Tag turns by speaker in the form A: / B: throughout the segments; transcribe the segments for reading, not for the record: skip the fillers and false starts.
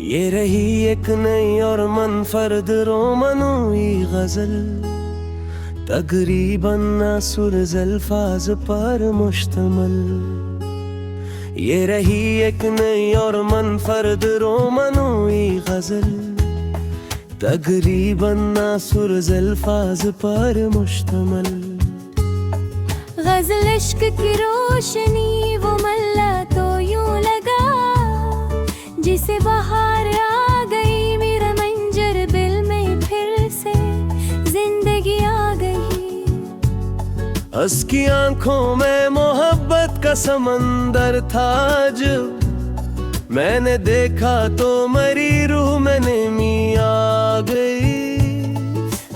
A: ये रही एक नई और मनफरद रोमनोई गजल, तकरीबन असुर अल्फाज पर मुश्तमल। ये रही एक नई और मनफरद रोमनोई गजल, तकरीबन असुर अल्फाज पर मुश्तमल।
B: गजल इश्क की रोशनी वो मल्ला तो यूं लगा, जिसे बाहर आ गई मेरा मंजर दिल में फिर से जिंदगी आ गई।
A: उसकी आंखों में मोहब्बत का समंदर था, जब मैंने देखा तो मरी रूह में नमी आ गई।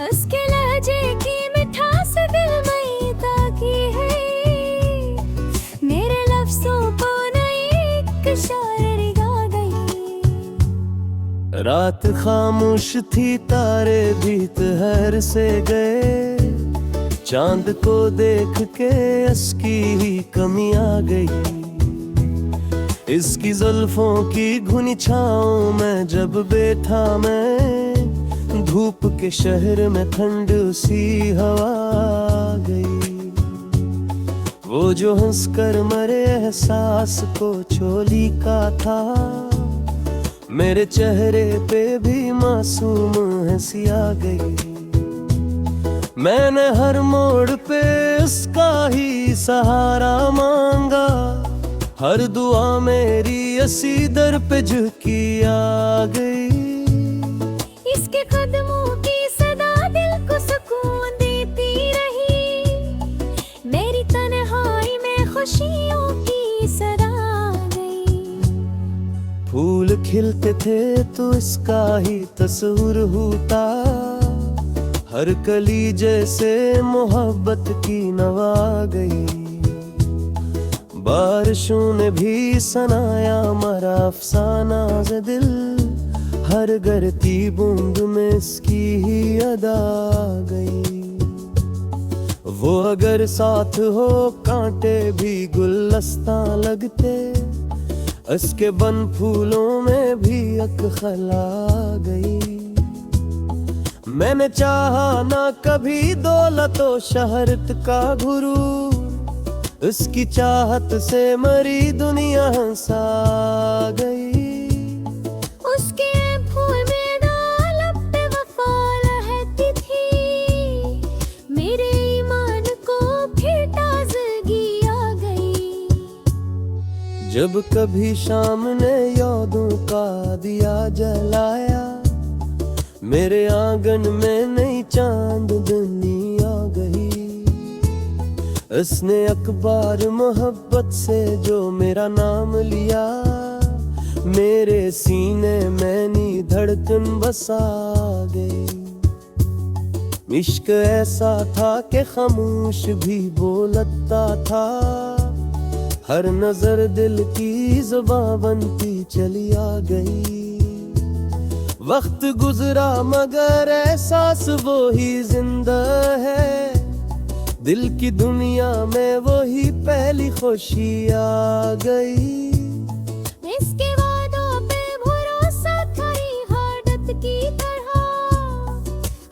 B: उसके लहजे की मिठास दिल में ताकी है, मेरे लफ्जों को नई शायरी गा गई।
A: रात खामोश थी, तारे भी तहर से गए, चांद को देख के उसकी ही कमी आ गई। इसकी जुल्फों की घुनी छाँव में जब बैठा मैं, धूप के शहर में ठंड सी हवा आ गई। वो जो हंसकर मरे एहसास को चोली का था, मेरे चेहरे पे भी मासूम हंसी आ गई। मैंने हर मोड़ पे उसका ही सहारा मांगा, हर दुआ मेरी इसी दर पे झुकी आ गई।
B: इसके कदमों की सदा दिल को सुकून देती रही, मेरी तन्हाई में खुशियों की सदा आ गई।
A: फूल खिलते थे तो इसका ही तस्वुर होता, हर कली जैसे मोहब्बत की नवा गई। बारिशों ने भी सनाया मरा अफसाना ज़ दिल, हर गिरती बूंद में इसकी ही अदा गई। वो अगर साथ हो कांटे भी गुलदस्ता लगते, इसके बन फूलों में भी एक खला गई। मैंने चाहा ना कभी दौलत और शहरत का गुरूर, उसकी चाहत से मरी दुनिया हंसा गई।
B: उसके फूल में लब पे वफा लहती थी, मेरे ईमान को फिर ताजगी आ गई।
A: जब कभी शाम ने यादों का दिया जलाया, मेरे आंगन में नई चांदनी आ गई। उसने अखबार मोहब्बत से जो मेरा नाम लिया, मेरे सीने में नी धड़कन बसा गई। इश्क ऐसा था कि खामोश भी बोलता था, हर नजर दिल की जुबान बनती चली आ गई। वक्त गुजरा मगर एहसास वो ही जिंदा है, दिल की दुनिया में वही पहली खुशी आ गई।
B: इसके वादों पे भरोसा था इबादत की तरह,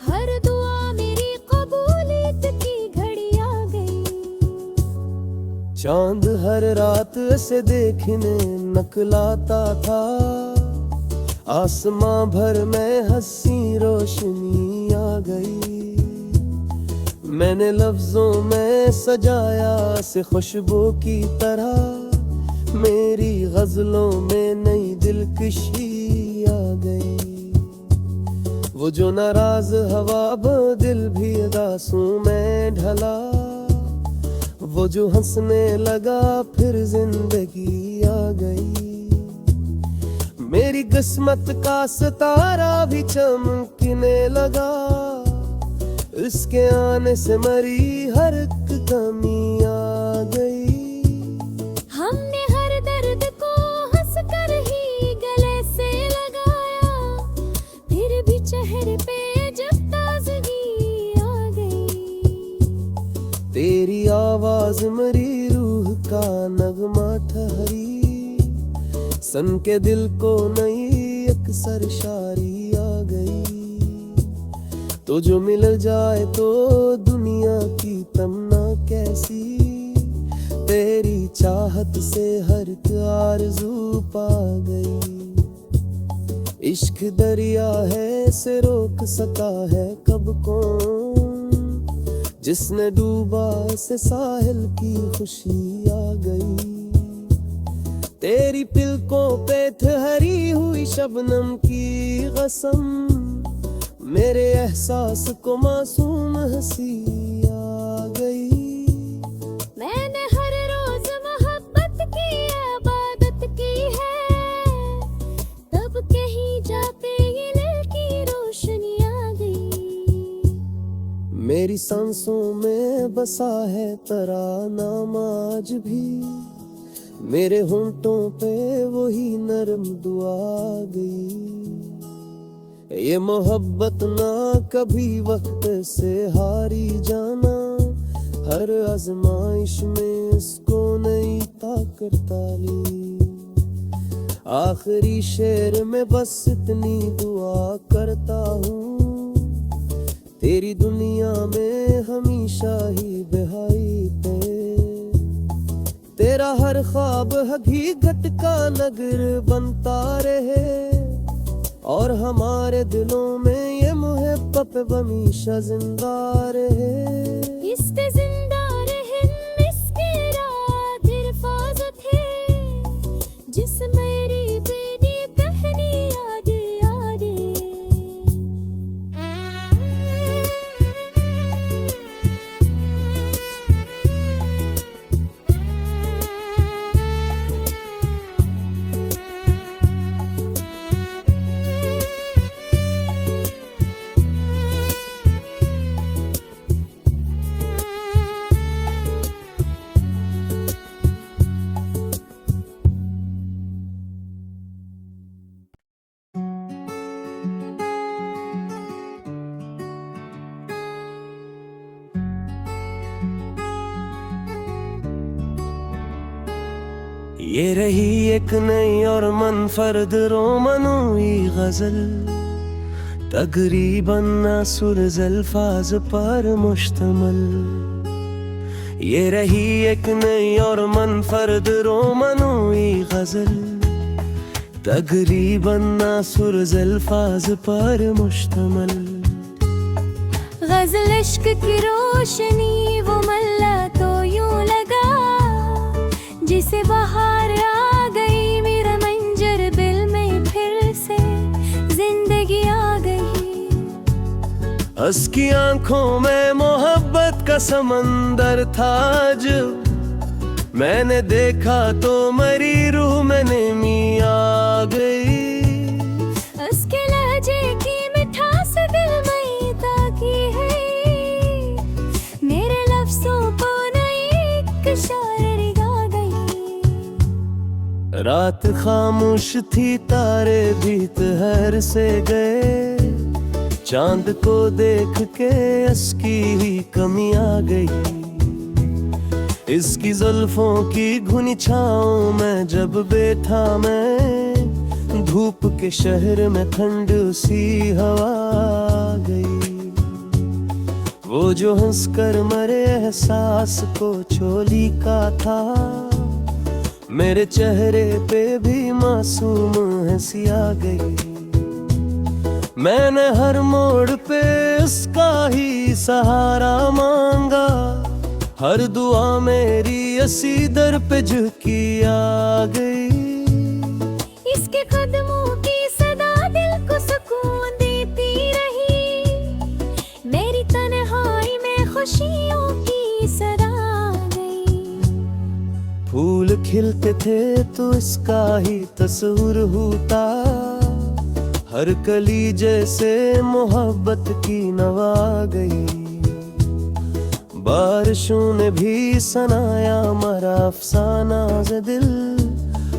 B: हर दुआ मेरी कबूलियत की घड़ी आ गई।
A: चांद हर रात से देखने नकलाता था, आसमां भर में हंसी रोशनी आ गई। मैंने लफ्जों में सजाया से खुशबू की तरह, मेरी गजलों में नई दिलकशी आ गई। वो जो नाराज हवा दिल भी अदासों में ढला, वो जो हंसने लगा फिर जिंदगी आ गई। मेरी किस्मत का सितारा भी चमकने लगा, इसके आने से मरी हर एक कमी आ गई।
B: हमने हर दर्द को हंसकर ही गले से लगाया, फिर भी चेहरे पे जब ताजगी आ गई।
A: तेरी आवाज मेरी रूह का नगमा ठहरी, सन के दिल को नई एक सरशारी आ गई। तो जो मिल जाए तो दुनिया की तमन्ना कैसी, तेरी चाहत से हर एक आरज़ू पा गई। इश्क दरिया है से रोक सका है कब कौन, जिसने डूबा से साहिल की खुशी आ गई। तेरी पिलकों पे ठहरी हुई शबनम की कसम, मेरे एहसास को मासूम हंसी आ गई।
B: मैंने हर रोज मोहब्बत की इबादत की है, तब कहीं जाके ये दिल की रोशनी आ गई।
A: मेरी सांसों में बसा है तराना आज भी, मेरे होंठों पे वही नरम दुआ आ गई। ये मोहब्बत ना कभी वक्त से हारी जाना, हर आजमाइश में इसको नई ताकत डाली। आखिरी शेर में बस इतनी दुआ करता हूँ, तेरी दुनिया में हमेशा ही बहाई पे। तेरा हर ख्वाब हकीकत का नगर बनता रहे, और हमारे दिलों में ये मोहब्बत हमेशा जिंदा रहे।
B: इसके जिंदा रहे, इसके रात हिफाजत है, जिस मेरी बेनी पहनी याद याद।
A: ये रही एक नई और मनफरद रोमनोई गजल, तकरीबन सुरज़ अल्फाज पर मुश्तमल। ये रही एक नई और मनफरद रोमनोई गजल, तकरीबन सुरज़ अल्फाज पर मुश्तमल।
B: गजल इश्क की रोशनी वो मल्ला तो यूं लगा, जिसे बाहर आ गई मेरा मंजर दिल में फिर से जिंदगी आ गई।
A: उसकी आंखों में मोहब्बत का समंदर था, जब मैंने देखा तो मरी रूह में नमी आ गई।
B: उसके लहजे की मिठास दिल में ताकी है, मेरे लफ्जों को नई शायरी गा गई।
A: रात खामोश थी, तारे भी तहर से गए, चांद को देख के उसकी ही कमी आ गई। इसकी जुल्फों की घुनी छाँव में जब बैठा मैं, धूप के शहर में ठंड सी हवा आ गई। वो जो हंसकर मरे एहसास को छोली का था, मेरे चेहरे पे भी मासूम हंसी आ गई। मैंने हर मोड़ पे उसका ही सहारा मांगा, हर दुआ मेरी इसी दर पे झुकी आ गई।
B: इसके कदमों की सदा दिल को सुकून देती रही, मेरी तन्हाई में खुशियों की सदा आ गई।
A: फूल खिलते थे तो इसका ही तस्वीर होता, हर कली जैसे मोहब्बत की नवा गई। बारिशों ने भी सनाया मरा अफसाना ज़ दिल,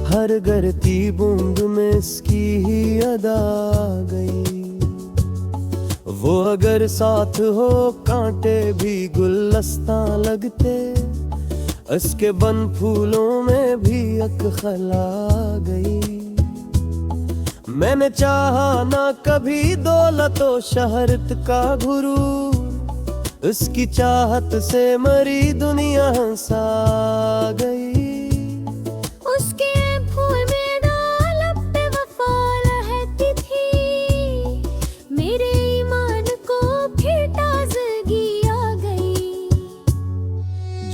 A: हर गिरती बूंद में इसकी ही अदा गई। वो अगर साथ हो कांटे भी गुलदस्ता लगते, इसके बन फूलों में भी एक खला गई। मैंने चाहा ना कभी दौलतो शहरत का गुरूर, उसकी चाहत से मरी दुनिया हंसा गई।
B: उसके फूल में लब पे वफा लहती थी, मेरे ईमान को फिर ताजगी आ गई।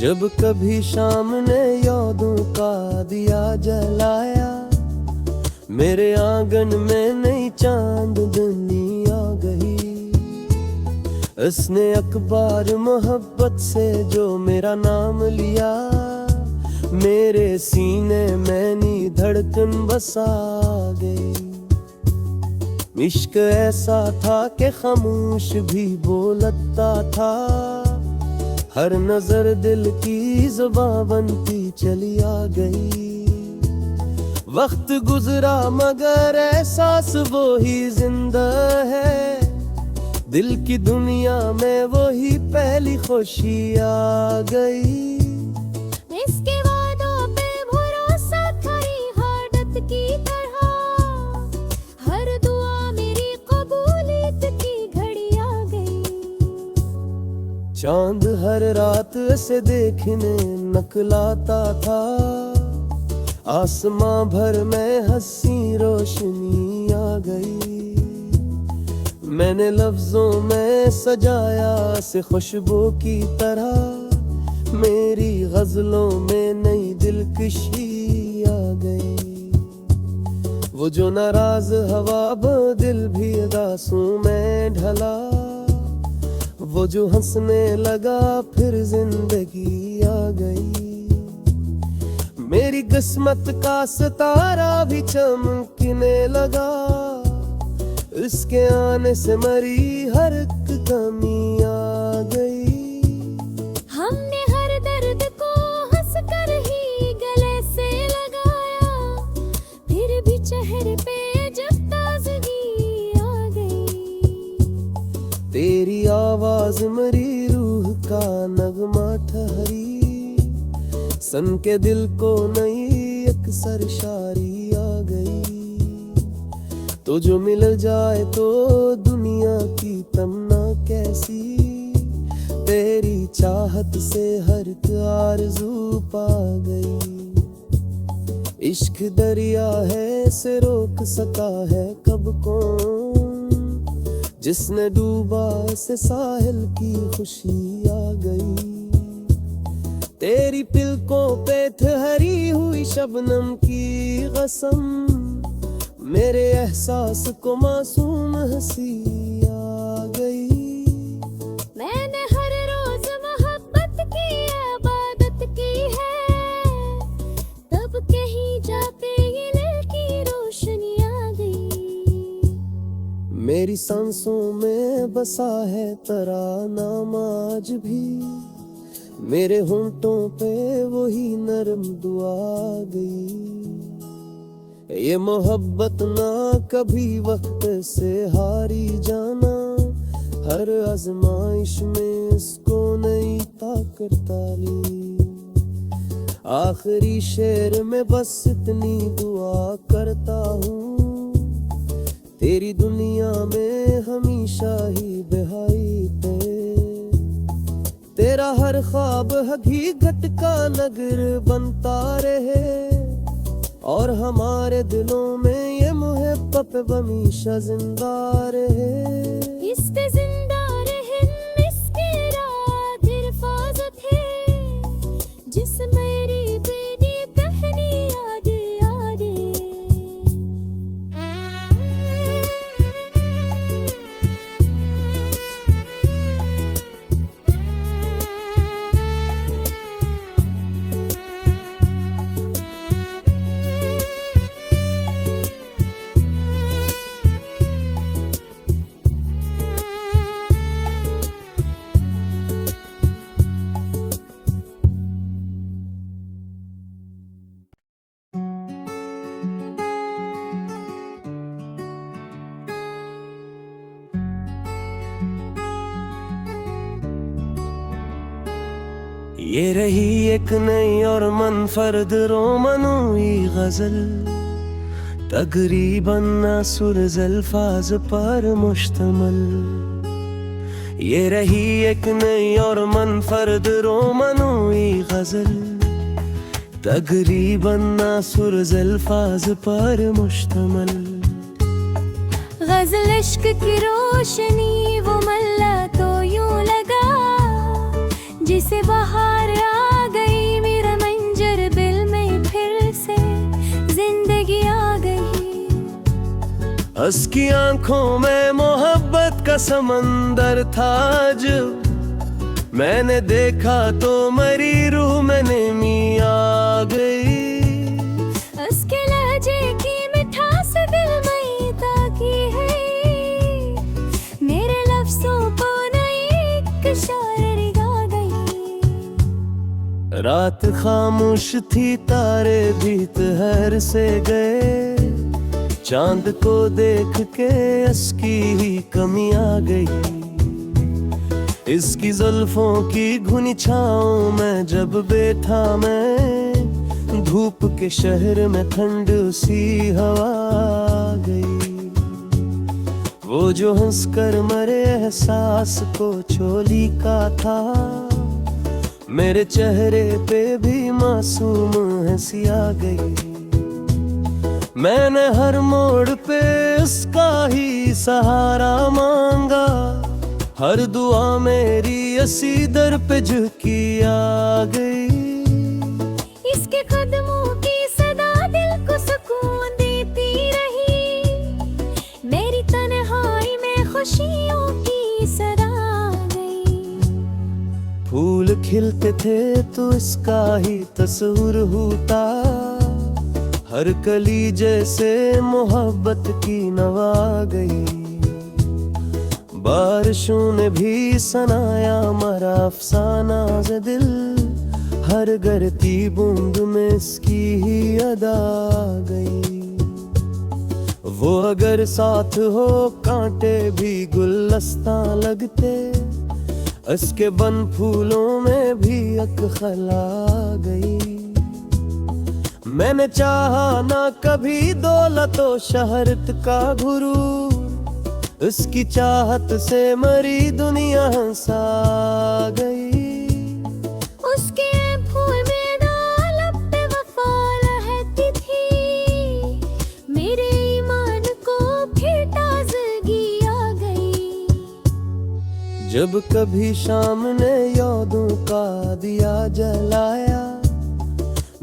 A: जब कभी शाम ने यादों का दिया जलाया, मेरे आंगन में नई चांदनी आ गई। उसने अखबार मोहब्बत से जो मेरा नाम लिया, मेरे सीने में नी धड़कन बसा गई। इश्क ऐसा था कि खामोश भी बोलता था, हर नजर दिल की जुबां बनती चली आ गई। वक्त गुजरा मगर एहसास वो ही जिंदा है, दिल की दुनिया में वही पहली खुशी आ गई।
B: इसके वादों पे भरोसा था इबादत की तरह, हर दुआ मेरी कबूलियत की घड़ी आ गई।
A: चांद हर रात से देखने नकलाता था, आसमां भर में हंसी रोशनी आ गई। मैंने लफ्जों में सजाया से खुशबू की तरह, मेरी गजलों में नई दिलकशी आ गई। वो जो नाराज हवा दिल भी अदासों में ढला, वो जो हंसने लगा फिर जिंदगी आ गई। मेरी किस्मत का सितारा भी चमकने लगा, उसके आने से मरी हर एक कमी आ गई।
B: हमने हर दर्द को हंस कर ही गले से लगाया, फिर भी चेहरे पे जब ताजगी आ गई।
A: तेरी आवाज मेरी रूह का नगमा ठहरी, सन के दिल को नई एक सरशारी आ गई। तो जो मिल जाए तो दुनिया की तमन्ना कैसी, तेरी चाहत से हर एक आरज़ू पा गई। इश्क दरिया है से रोक सका है कब कौन, जिसने डूबा से साहिल की खुशी आ गई। तेरी पिलकों पे ठहरी हुई शबनम की कसम, मेरे एहसास को मासूम हंसी आ गई।
B: मैंने हर रोज मोहब्बत की इबादत की है, तब कहीं जाके ये दिल की रोशनी आ गई।
A: मेरी सांसों में बसा है तराना आज भी, मेरे होंठों पे वही नरम दुआ गई। ये मोहब्बत ना कभी वक्त से हारी जाना, हर आजमाइश में इसको नई ताकत डाली। आखिरी शेर में बस इतनी दुआ करता हूँ, तेरी दुनिया में हमेशा ही बहाई पे। तेरा हर ख्वाब हकीकत का नगर बनता रहे, और हमारे दिलों में ये मोहब्बत हमेशा जिंदा रहे।
B: इसके जिंदा रहे इसके रात हिफाजत है, जिस मेरी बेनी कहनी याद याद।
A: ये रही एक नई और मनफरद रोमनोई गजल, तकरीबन सुरज़ अल्फाज पर मुश्तमल ये रही एक नई और मनफरद रोमनोई गजल। तकरीबन सुरज़ अल्फाज पर मुश्तमल
B: गजल इश्क की रोशनी वो मल्ला तो यूं लगा जिसे बाहर आ गई मेरा मंजर दिल में फिर से जिंदगी आ गई।
A: उसकी आंखों में मोहब्बत का समंदर था जब मैंने देखा तो मरी रूह में नेमी आ गई।
B: उसके लहजे की मिठास दिल में ताकी है मेरे लफ्जों को नई एक शायरी गा गई।
A: रात खामोश थी तारे भी तहर से गए चांद को देख के उसकी ही कमी आ गई। इसकी जुल्फों की घुनी छाँव में जब बैठा मैं धूप के शहर में ठंड सी हवा आ गई। वो जो हंस कर मरे एहसास को छोली का था मेरे चेहरे पे भी मासूम हंसी आ गई। मैंने हर मोड़ पे उसका ही सहारा मांगा हर दुआ मेरी असी दर पे झुकी आ गई।
B: इसके कदमों की सदा दिल को सुकून देती रही मेरी तन्हाई में खुशियों की सदा आ गई।
A: फूल खिलते थे तो इसका ही तस्वीर होता हर कली जैसे मोहब्बत की नवा गई। बारिशों ने भी सनाया मरा अफसाना ज़ दिल हर गिरती बूंद में इसकी ही अदा गई। वो अगर साथ हो कांटे भी गुलदस्ता लगते उसके बन फूलों में भी एक खला गई। मैंने चाहा ना कभी दौलत और शहरत का गुरूर उसकी चाहत से मरी दुनिया हंसा गई।
B: उसके फूल में लब पे वफा लहती थी मेरे ईमान को फिर ताज़गी आ गई।
A: जब कभी शाम ने यादों का दिया जलाया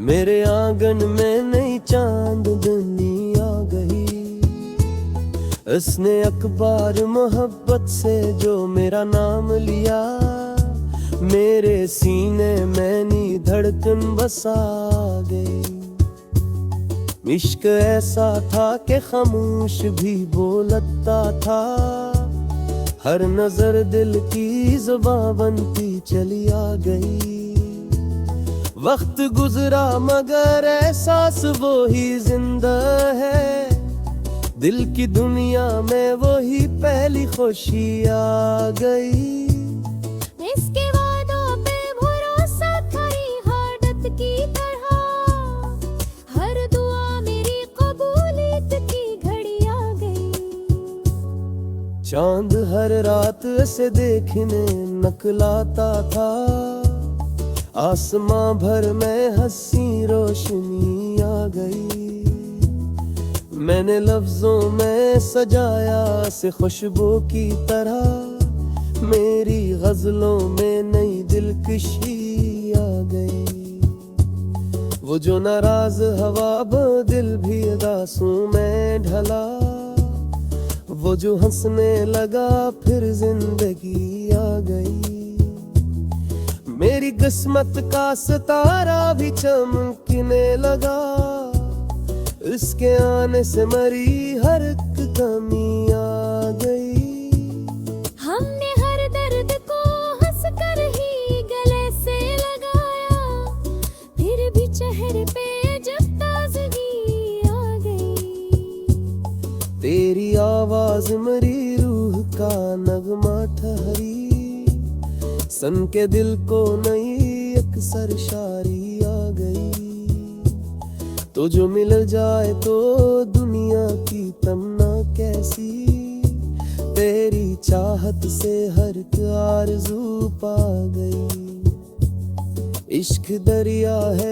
A: मेरे आंगन में नई चांदनी आ गई। उसने अखबार मोहब्बत से जो मेरा नाम लिया मेरे सीने में नी धड़कन बसा गई। इश्क ऐसा था कि खामोश भी बोलता था हर नजर दिल की जुबान बनती चली आ गई। वक्त गुजरा मगर एहसास वो ही जिंदा है दिल की दुनिया में वही पहली खुशी आ गई।
B: इसके वादों पे भरोसा थारी हादत की तरह हर दुआ मेरी कबूलियत की घड़ी आ गई।
A: चांद हर रात से देखने नकलाता था आसमां भर में हंसी रोशनी आ गई। मैंने लफ्जों में सजाया से खुशबू की तरह मेरी गजलों में नई दिलकशी आ गई। वो जो नाराज हवा दिल भी अदासों में ढला वो जो हंसने लगा फिर जिंदगी आ गई। मेरी किस्मत का सितारा भी चमकने लगा उसके आने से मरी हर एक कमी आ गई।
B: हमने हर दर्द को हंस कर ही गले से लगाया फिर भी चेहरे पे जब ताजगी आ गई।
A: तेरी आवाज मेरी रूह का नगमा ठहरी सन के दिल को नई एक सरशारी आ गई। तो जो मिल जाए तो दुनिया तमन्ना कैसी, तेरी चाहत से हर एक आरज़ू पा गई। इश्क दरिया है